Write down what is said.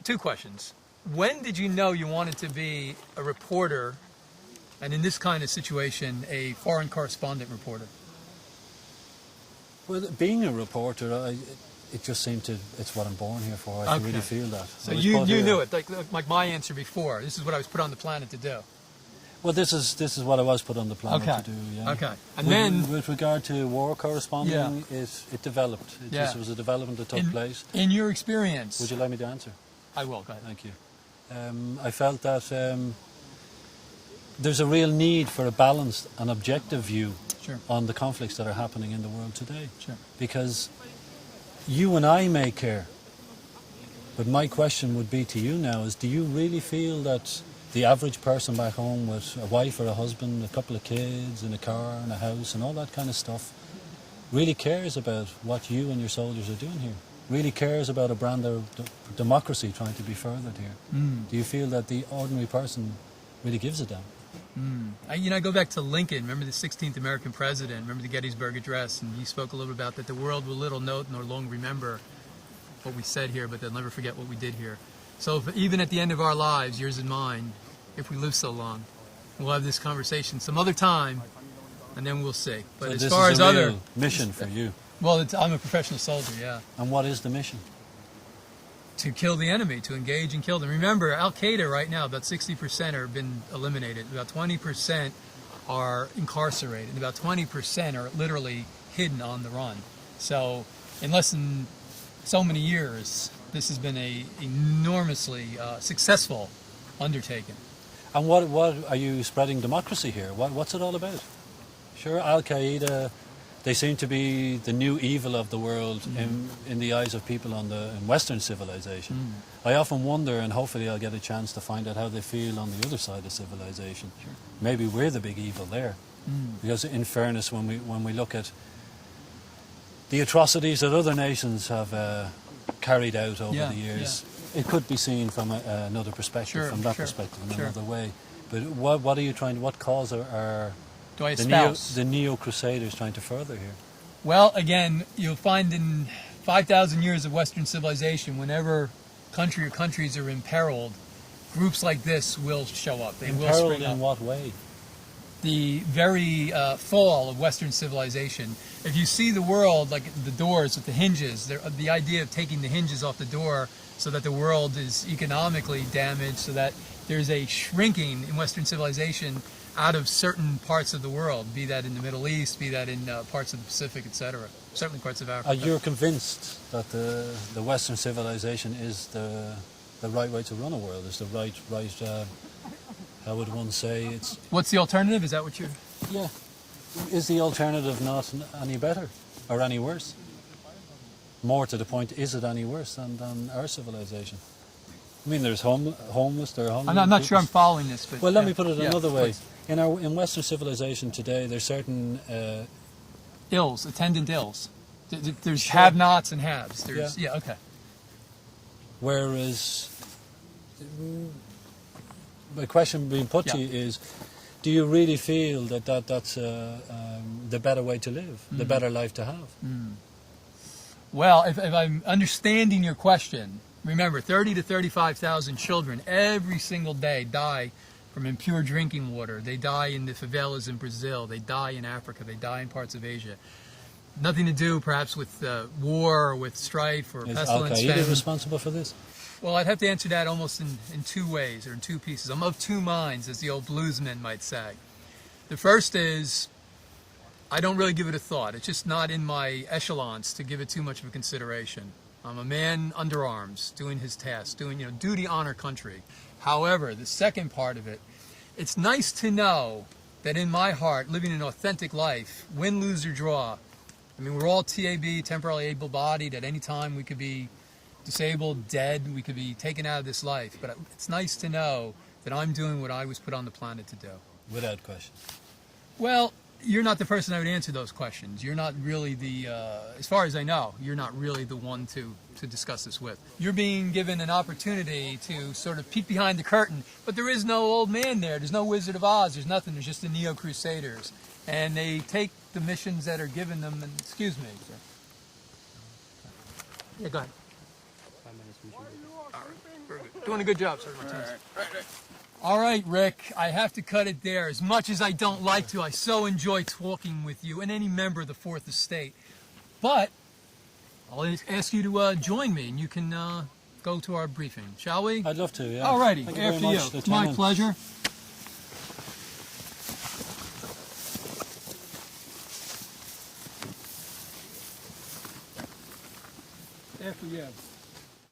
Two questions. When did you know you wanted to be a reporter, and in this kind of situation, a foreign correspondent reporter? Well, being a reporter, it just seemed to, it's what I'm born here for. I really feel that. So you knew it, like my answer before. This is what I was put on the planet to do. Well, this is what I was put on the planet to do, yeah. Okay. And then, with regard to war corresponding, it developed. It just was a development that took place. In your experience... Would you like me to answer? I will, go ahead. Thank you. I felt that there's a real need for a balanced and objective view on the conflicts that are happening in the world today. Sure. Because you and I may care, but my question would be to you now is, do you really feel that the average person back home with a wife or a husband, a couple of kids, in a car and a house and all that kind of stuff really cares about what you and your soldiers are doing here? Really cares about a brand of democracy trying to be furthered here? Do you feel that the ordinary person really gives a damn? I go back to Lincoln. Remember the 16th American president? Remember the Gettysburg Address? And he spoke a little bit about that the world will little note nor long remember what we said here, but they'll never forget what we did here. So even at the end of our lives, yours and mine, if we live so long, we'll have this conversation some other time, and then we'll see. But so as this far is as a other real mission for you. Well, I'm a professional soldier, yeah. And what is the mission? To kill the enemy, to engage and kill them. Remember, Al-Qaeda right now, about 60% have been eliminated. About 20% are incarcerated. About 20% are literally hidden on the run. So in less than so many years, this has been a enormously successful undertaking. And what are you spreading democracy here? What's it all about? Sure, Al-Qaeda, they seem to be the new evil of the world in the eyes of people in Western civilization. I often wonder, and hopefully I'll get a chance to find out how they feel on the other side of civilization. Sure. Maybe we're the big evil there. Because in fairness, when we look at the atrocities that other nations have carried out over the years, it could be seen from another perspective, from that perspective, in another way. But what are you trying? What cause are the Neocrusaders trying to further here? Well, again, you'll find in 5,000 years of Western civilization, whenever country or countries are imperiled, groups like this will show up. They will spring up. In what way? The very fall of Western civilization. If you see the world like the doors with the hinges, the idea of taking the hinges off the door so that the world is economically damaged, so that there's a shrinking in Western civilization out of certain parts of the world, be that in the Middle East, be that in parts of the Pacific, etc. Certainly parts of Africa. You're convinced that the Western civilization is the right way to run a world, is the right how would one say it's... What's the alternative? Is that what you're... Yeah. Is the alternative not any better or any worse? More to the point, is it any worse than our civilization? I mean, there's homeless, there are homeless. I'm not sure I'm following this, but... Well, let me put it another way. Please. In Western civilization today, there's certain... ills, attendant ills. There's have-nots and haves. There's, okay. Whereas... My question being put to you is, do you really feel that's the better way to live, the better life to have? Well, if I'm understanding your question, remember, 30 to 35,000 children every single day die from impure drinking water. They die in the favelas in Brazil. They die in Africa. They die in parts of Asia. Nothing to do, perhaps, with war or with strife or pestilence. Is Al-Qaeda responsible for this? Well, I'd have to answer that almost in two ways, or in two pieces. I'm of two minds, as the old bluesmen might say. The first is, I don't really give it a thought. It's just not in my echelons to give it too much of a consideration. I'm a man under arms, doing his task, doing, duty, honor, country. However, the second part of it, it's nice to know that in my heart, living an authentic life, win, lose, or draw. I mean, we're all TAB, temporarily able-bodied. At any time, we could be disabled, dead, we could be taken out of this life. But it's nice to know that I'm doing what I was put on the planet to do. Without question. Well, you're not the person I would answer those questions. You're not really the, as far as I know, you're not really the one to discuss this with. You're being given an opportunity to sort of peek behind the curtain, but there is no old man there. There's no Wizard of Oz. There's nothing. There's just the Neocrusaders. And they take the missions that are given them, and, excuse me, sir. Yeah, go ahead. 5 minutes. All right. Very good. Doing a good job, Sir Martinez. All right, Rick, I have to cut it there. As much as I don't like to, I so enjoy talking with you and any member of the Fourth Estate. But I'll ask you to join me, and you can go to our briefing, shall we? I'd love to, yeah. All righty, Thank you very after much, you. It's my Lieutenant. pleasure. After you.